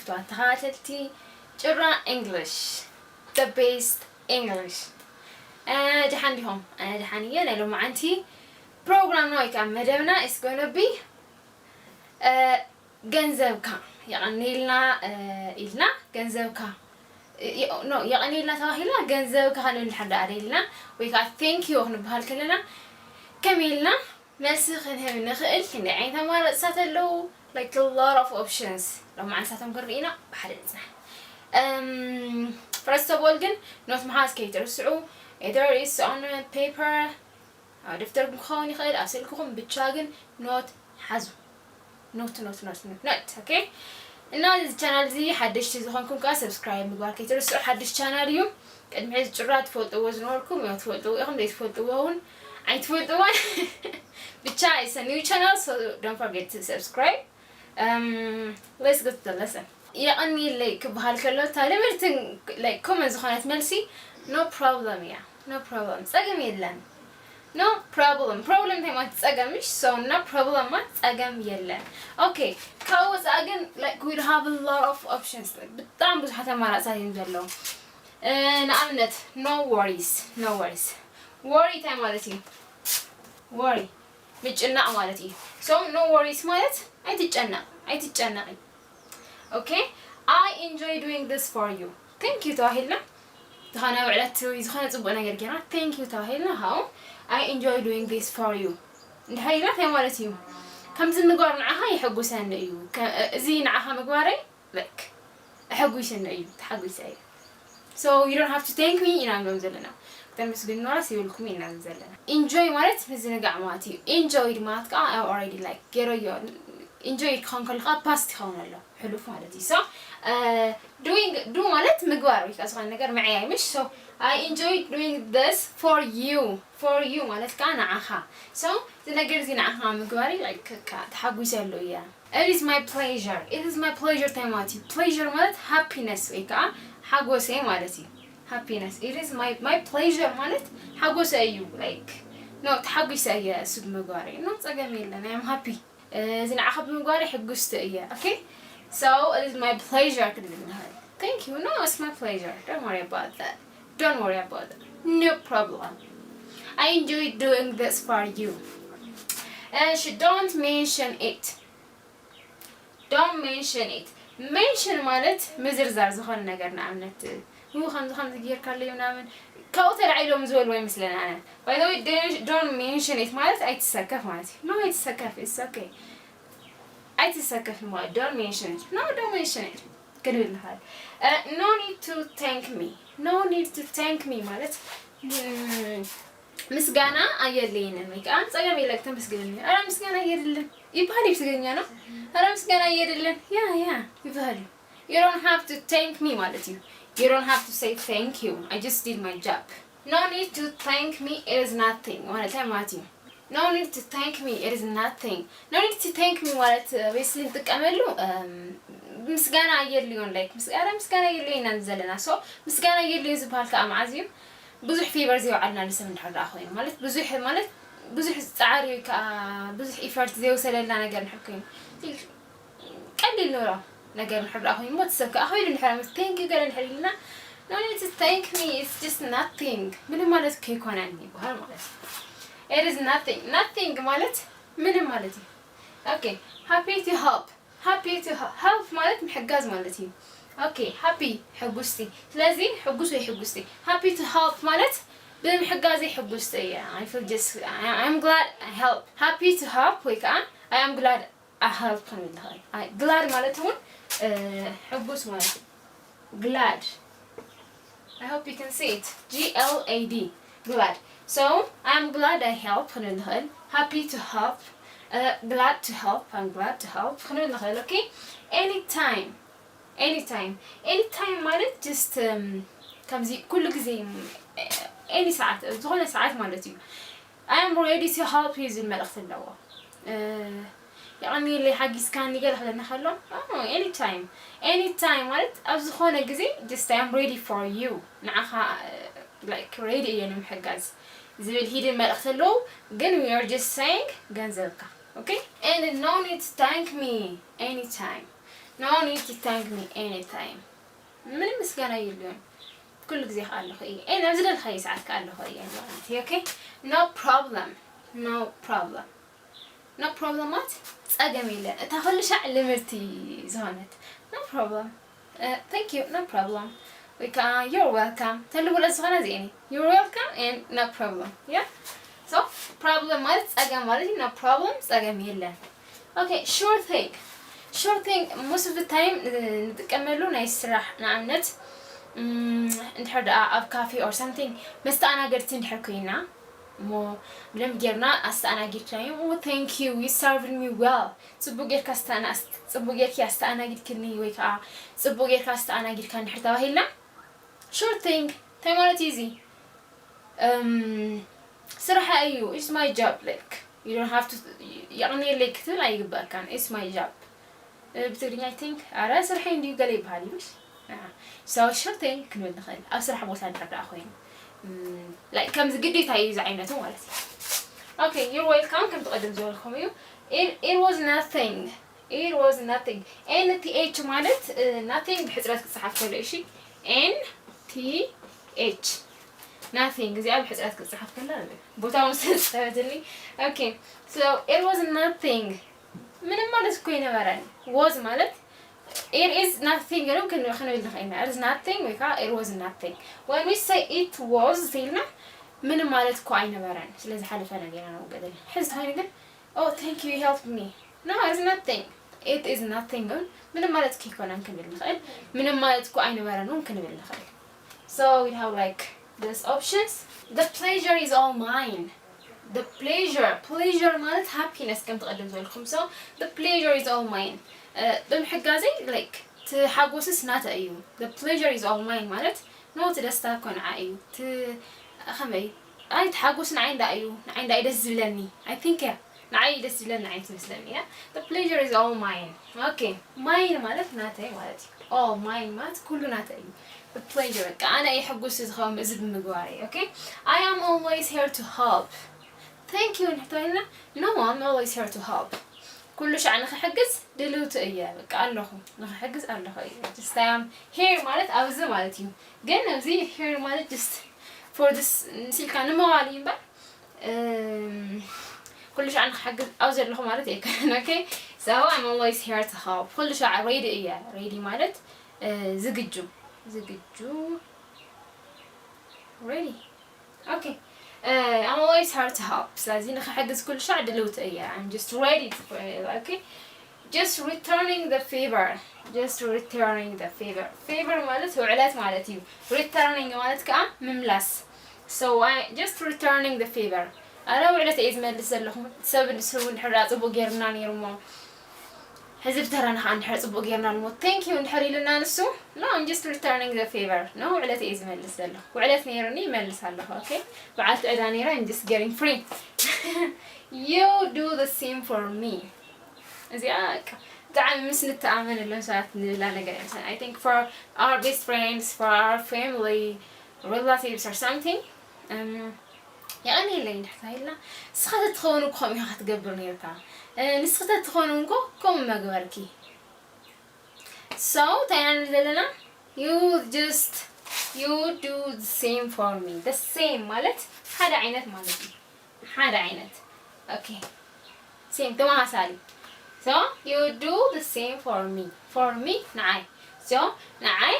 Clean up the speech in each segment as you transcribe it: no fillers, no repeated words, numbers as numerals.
فتوات تخاتلتي CHURA English the best English جحان بهم أنا جحانية لأنه معنتي program نوعك عم مدبنا is gonna be جنزبك يعني إلنا جنزبك no يعني إلنا تواهيلا جنزبك هنقول لحد علينا ويقع thank you هن بهالكلنا كميلنا نسخ إنها من نخيل كنا عينها ما ساتلو like a lot of options لو معنا ساتهم قرينا بحرزنا first of all جن نوت محاس كي ترسعوا either is on paper أو دفتر مخوني خير أسألكم بتشاجن نوت حزو نوت okay الناس channel زي حدش تزخونكم كا subscribe مقبل كي ترسعوا حدش channel يوم قد معز جرات فوتو وزنوركم يوم فوتو يخم ديت فوتو هون عيد فوتو بتشا is a new channel so don't forget to subscribe let's go to the lesson يقني like بهالكلو تالي مرتين like comment زخانة ملسي no problem no problem تساقم يلن no problem هي ما تساقمش so no problem ما تساقم يلن okay كاو تساقم like we have a lot of options like بتعم بس حتى ما رأسها ينزلوا نعملت no worries worry تاي مالتي worry بتجنق مالتي so no worries مالت أي تتجنقي okay I enjoy doing this for you thank you تاهلنا تخانا وعلت يزخنا تبغى نرجعنا thank you تاهلنا هاو I enjoy doing this for you هاي لا هي مالتي كم زين نقار معها يحبوا سنة أيو زين معها مقاري like يحبوا سنة أيو تحبوا ساي so you don't have to thank me إنا نزلنا تمس قلنا راسي يقولكم إنا نزلنا enjoy مالت مزين قعماتي enjoy مالك I already like get you enjoy كان كل قاب past خون الله حلو فمالتي so doing do مالت مقاري كأسوان نقار معي مش so I enjoy doing this for you مالت كان عها so تنقر زين عها مقاري like تحبوا يسألوا إياه it is my pleasure تيماتي pleasure مالت happiness ويكا حقو سي مالتي happiness it is my pleasure مالت حقو سيو like no تحبوا يسأل سب مقاري no تجميل أنا I'm happy زين عخب مقاري حقوست إياه okay so it is my pleasure كده thank you no it's my pleasure don't worry about that no problem I enjoy doing this for you and don't mention it mention مالت مزرزر زخون نقرنا عملت هو خمس غير كارلي ونعمل كوتر عيلو مزول وين مثلنا أنا by the way don't mention it مالت أي تسكف مالتي no أي تسكف it's okay أي تسكف مالت don't mention it no don't mention it كده هذا no need to thank me مالت مسجانا أيدلين الميك أنت أجمع لك تمسجني أنا مسجانا أيدلين يبغالي بسجني أنا مسجانا أيدلين يا يبغالي you don't have to thank me مالتي you don't have to say thank you I just did my job no need to thank me it is nothing مالتي ماتي no need to thank me it is nothing no need to thank me مالت بس نتك أملو مسجانا أيدلين like مسجانا أيدلين ننزلنا so مسجانا أيدلين زبالك أم عزيم بزح في برزي وعدنا لسه من حد آخرين مالت بزح تعاري بزح إفرت زي وسلنا نقدر نحكين قليل نورا نقدر نحب آخرين ما تسكت آخرين نحرم thank you قال نحرينا no need to thank me it's just nothing من مالت كي يكون عندي بهال مالت it is nothing مالت من مالتي okay happy to help مالت محجز مالتي okay happy حجوستي لازم حجوستي happy to help مالت بمحجازي حجوستي I feel just I'm glad I help happy to help ويكان I am glad I help كمان هاي glad مالتهم حجوس مالت glad I hope you can see it GLAD glad so I'm glad I help كمان هاي happy to help glad to help I'm glad to help كمان هاي okay anytime مالت just كم زي كل زي any ساعات زغنا ساعات مالتي I am ready to help you زي الملخ اللوا يعني اللي حق سكان نقول هذا نخلهم anytime مالت أزخنا جزي just I am ready for you نعها like ready يعني محجز زي الهيد الملخ اللوا then we are just saying جنزلك okay and no need to thank me anytime no need to thank me anytime ምንም ምስጋና የለውም كل ጊዜ አለሁ እኔ አብዝደል ኸይ ሰዓት ካለሁ يعني okay no problem no problem ማለት ጸገም የለን እታ ሁልሻ ልምርቲ ዝሆነት no problem thank you no problem you're welcome ተልቡ ለዝሆነ ዜኒ you're welcome and no problem yeah so problem ማለት ጸገም ማለት no problem ጸገም የለን okay sure thing most of the time نتكملو ناي السراح نعمنت نحرد اب كافي or something مستأناجرتي نحركينا مو بلم جرنا استأناجرتي oh thank you you served me well صبوغير كي استأناجرتني ويكا صبوغير كا استأناجرت كان نحرتها هيلا sure thing time ولا easy صراحة أيو it's my job like you don't have to يعني like تلا يبقى كان it's my job بتقولي I think أنا صراحة عندي قليل بهالي مش so sure thing كنود نخيل أصراحة بوسع نحرد أخوين like كم زقدي تايز عينته مالتي okay you're welcome كم تقدم زول خميو it was nothing NTH مالت nothing بحسرات الصحافة كل شيء NTH nothing زي أب حسرات الصحافة كلها بوتاهم سنتني okay so it was nothing من مالت كوينة مرن was مالت it is nothing ممكن خلينا نقول it is nothing we call it was nothing when we say it was فيلنا من مالت كوينة مرن لازم حلف أنا جينا وقدر حس هاي نقول oh thank you you helped me no it is nothing it is nothing من مالت كيكون ممكن بالنخيل من مالت كوينة مرن ممكن بالنخيل so we have like these options the pleasure is all mine the pleasure مالت happiness كم تقدم زولكم so the pleasure is all mine بمحجازي like تحقوسس ناتا أيو the pleasure is all mine مالت نو تدستا كون عايو خمي أي تحقوس نعين دا أيو نعين دا يدس زلني I think نعين يدس زلني نعين تمسلني the pleasure is all mine okay mine مالت ناتا مالت all mine مالت كله ناتا أيو the pleasure أنا أي حقوس يزخم إزد مجواري okay I am always here to help thank you نحتاجنا no I'm always here to help كل شيء نخ حجز دلوت إياه بقى الله نخ حجز الله إياه just I am here مالت أوزة مالتي جن أوزي here مالت just for this نسيل كان موالين بقى كل شيء نخ حجز أوزة الله مالت إيه كان okay so I'm always here to help كل شيء ready إياه ready مالت زججو ready okay I'm always here to help لازم نحجز كل شيء دلوت إياه I'm just ready to okay just returning the favor مالت هو علات مالتي returning مالت كأ مملس so I just returning the favor أنا وعلات إزمة لسلهم سبب نسوي نحرات أبو جيرنا نيرمو حزب ترانا عن حرات أبو جيرنا نمو thank you نحري لنا نسو no I'm just returning the favor no وعلات إزمة لسلهم وعلات نيرني ملس هلا okay وعلات عدانيرا I'm just getting free you do the same for me زيك دعم مسن التعامل اللي ساعات لا نقدر I think for our best friends for our family relatives or something يعني اللي نحتاجنا سخطة تخونوا كم يا أخت قبلني يركع نسخطة تخونوا كم ما قبلكي so تاني لنا you do the same for me the same مالت هذا عينت okay same تمام سالي so you do the same for me نعاي so نعاي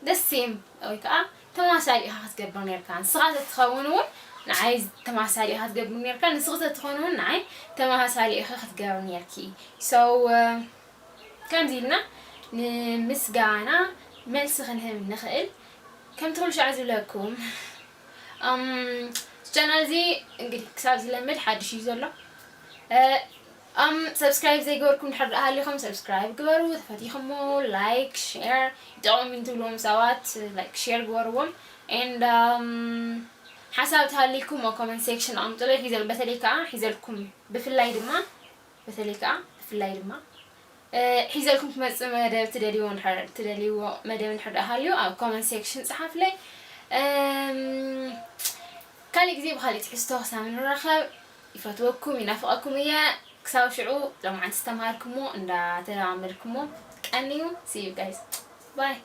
the same أوكا تماسالي هات قبلني كان صغات تخونون نعاي تماسالي هات قبلني كان صغات تخونون نعاي تماسالي هات قبلني كي so كم زيلنا مسجانا ملس خنهم نخيل كم تقول شو عايز لكم channel زي انقدي كساب زي لمد حد شيء زلا سبسكرايب زي قولكم نحرق أهلكم سبسكرايب قبروا تفاتيخمو لايك شير دعوا من تقولهم سوات لايك شير قبروهم and حسابت هاليكم أو comment section طلع حيزل بثليكا حيزلكم بفلاي دما حيزلكم تمسوا مدى تدليو مدى نحرق أهليو أو comment section صحف لي كالي كذي بخلي تحسوا سامن الرخب يفتوكم ينافقكم إياه كساو شعو لو ما عن تستمهاركمو إن تلامركمو ንየቀንዩ see you guys bye